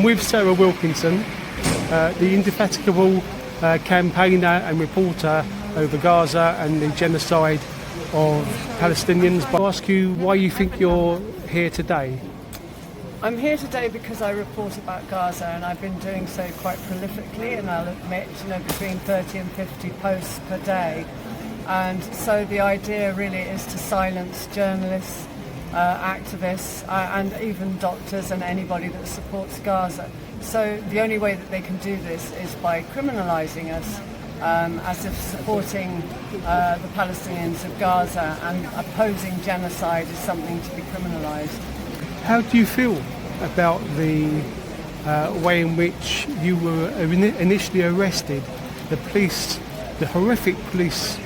With Sarah Wilkinson, the indefatigable campaigner and reporter over Gaza and the genocide of Palestinians. I'll ask you why you think you're here today. I'm here today because I report about Gaza, and I've been doing so quite prolifically, and I'll admit, between 30 and 50 posts per day. And so the idea really is to silence journalists, activists, and even doctors and anybody that supports Gaza. So the only way that they can do this is by criminalising us, as if supporting the Palestinians of Gaza and opposing genocide is something to be criminalised. How do you feel about the way in which you were initially arrested, the police, the horrific police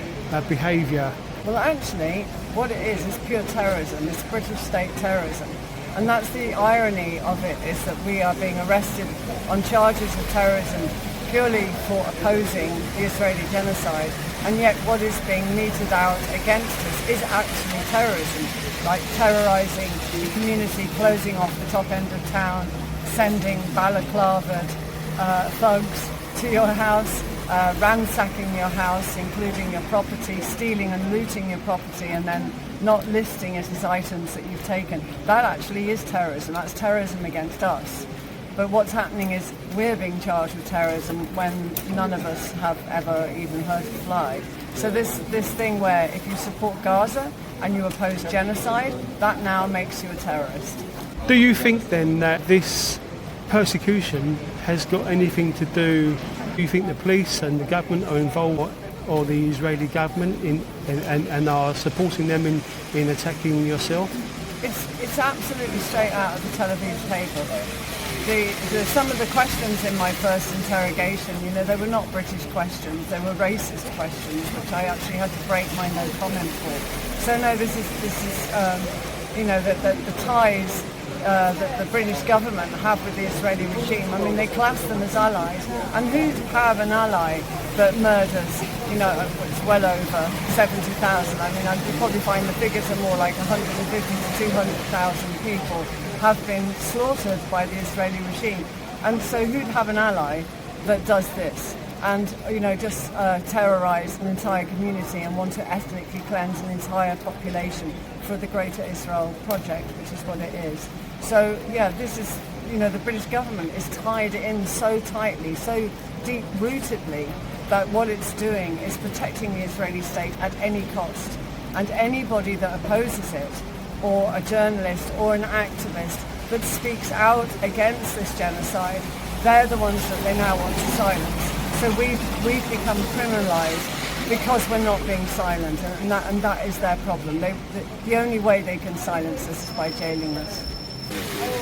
behaviour? Well, actually, what it is pure terrorism. It's British state terrorism. And that's the irony of it, is that we are being arrested on charges of terrorism purely for opposing the Israeli genocide. And yet what is being meted out against us is actually terrorism, like terrorising the community, closing off the top end of town, sending balaclavaed thugs to your house, ransacking your house, including your property, stealing and looting your property, and then not listing it as items that you've taken. That actually is terrorism. That's terrorism against us. But what's happening is we're being charged with terrorism when none of us have ever even heard it fly. So this thing where if you support Gaza and you oppose genocide, that now makes you a terrorist. Do you think then that this persecution has got anything to do? Do you think the police and the government are involved, or the Israeli government, and are supporting them in attacking yourself? It's absolutely straight out of the Tel Aviv paper. Some of the questions in my first interrogation, they were not British questions, they were racist questions, which I actually had to break my no comment for. So no, this is the ties that the British government have with the Israeli regime. I mean, they class them as allies, and who'd have an ally that murders, it's well over 70,000. I mean, you'd probably find the figures are more like 150 to 200,000 people have been slaughtered by the Israeli regime. And so who'd have an ally that does this and, just terrorise an entire community and want to ethnically cleanse an entire population for the Greater Israel Project, which is what it is. So, yeah, this is, the British government is tied in so tightly, so deep-rootedly, that what it's doing is protecting the Israeli state at any cost. And anybody that opposes it, or a journalist or an activist that speaks out against this genocide, they're the ones that they now want to silence. So we've become criminalised because we're not being silent, and that is their problem. The only way they can silence us is by jailing us.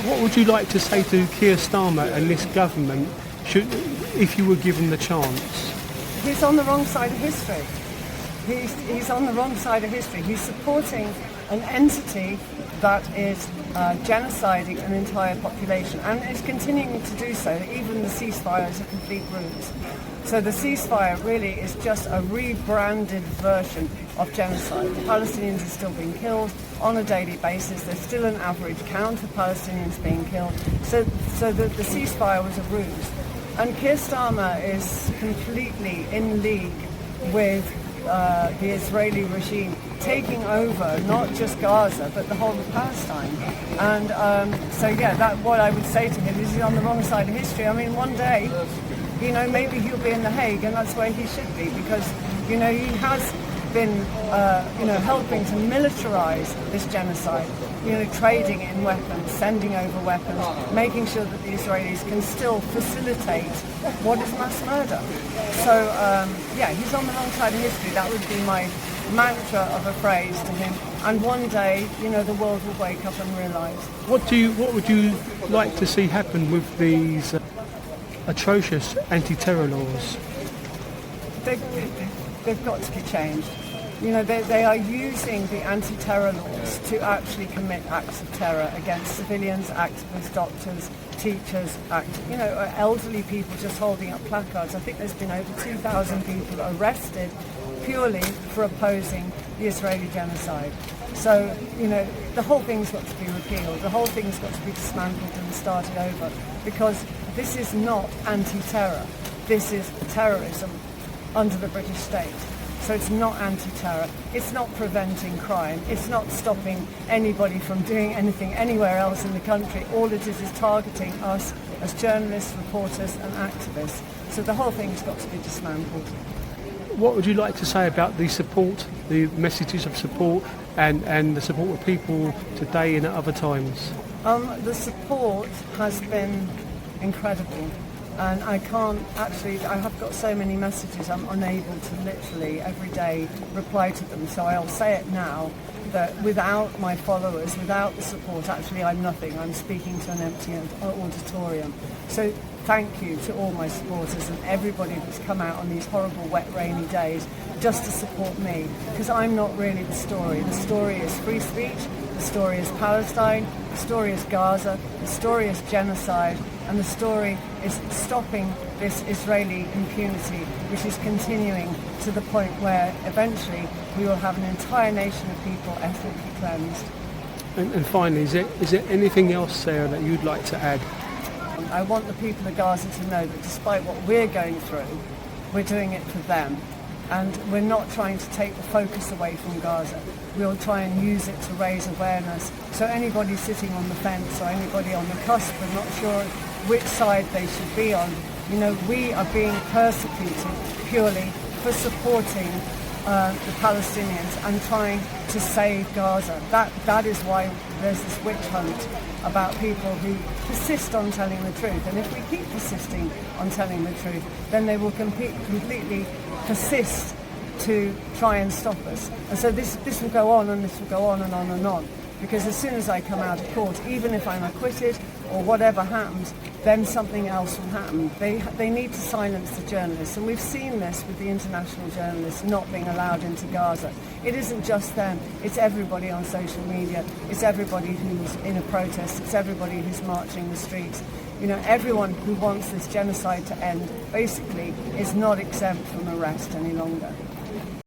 What would you like to say to Keir Starmer and this government if you were given the chance? He's on the wrong side of history. He's on the wrong side of history. He's supporting an entity that is genociding an entire population, and is continuing to do so. Even the ceasefire is a complete ruse. So the ceasefire really is just a rebranded version of genocide. The Palestinians are still being killed on a daily basis. There's still an average count of Palestinians being killed. So the ceasefire was a ruse. And Keir Starmer is completely in league with the Israeli regime, taking over not just Gaza but the whole of Palestine. And what I would say to him is he's on the wrong side of history. I mean, one day, maybe he'll be in The Hague, and that's where he should be, because he has been helping to militarise this genocide, trading in weapons, sending over weapons, making sure that the Israelis can still facilitate what is mass murder. So, he's on the wrong side of history. That would be my mantra of a phrase to him. And one day, the world will wake up and realise. What would you like to see happen with these atrocious anti-terror laws? They've got to be changed. They are using the anti-terror laws to actually commit acts of terror against civilians, activists, doctors, teachers, elderly people just holding up placards. I think there's been over 2,000 people arrested purely for opposing the Israeli genocide. So, the whole thing's got to be repealed. The whole thing's got to be dismantled and started over, because this is not anti-terror. This is terrorism under the British state. So it's not anti-terror. It's not preventing crime. It's not stopping anybody from doing anything anywhere else in the country. All it is targeting us as journalists, reporters and activists. So the whole thing's got to be dismantled. What would you like to say about the support, the messages of support and the support of people today and at other times? The support has been incredible. And I have got so many messages, I'm unable to literally every day reply to them. So I'll say it now, that without my followers, without the support, actually I'm nothing. I'm speaking to an empty auditorium. So thank you to all my supporters and everybody that's come out on these horrible, wet, rainy days just to support me, because I'm not really the story. The story is free speech, the story is Palestine, the story is Gaza, the story is genocide, and the story is stopping this Israeli impunity, which is continuing to the point where eventually we will have an entire nation of people ethnically cleansed. And finally, is there anything else, Sarah, that you'd like to add? I want the people of Gaza to know that despite what we're going through, we're doing it for them. And we're not trying to take the focus away from Gaza. We'll try and use it to raise awareness. So anybody sitting on the fence or anybody on the cusp and not sure which side they should be on, we are being persecuted purely for supporting the Palestinians and trying to save Gaza. That is why there's this witch hunt about people who persist on telling the truth. And if we keep persisting on telling the truth, then they will completely persist to try and stop us. And so this will go on and this will go on and on and on. Because as soon as I come out of court, even if I'm acquitted or whatever happens, then something else will happen. They need to silence the journalists. And we've seen this with the international journalists not being allowed into Gaza. It isn't just them. It's everybody on social media. It's everybody who's in a protest. It's everybody who's marching the streets. Everyone who wants this genocide to end basically is not exempt from arrest any longer.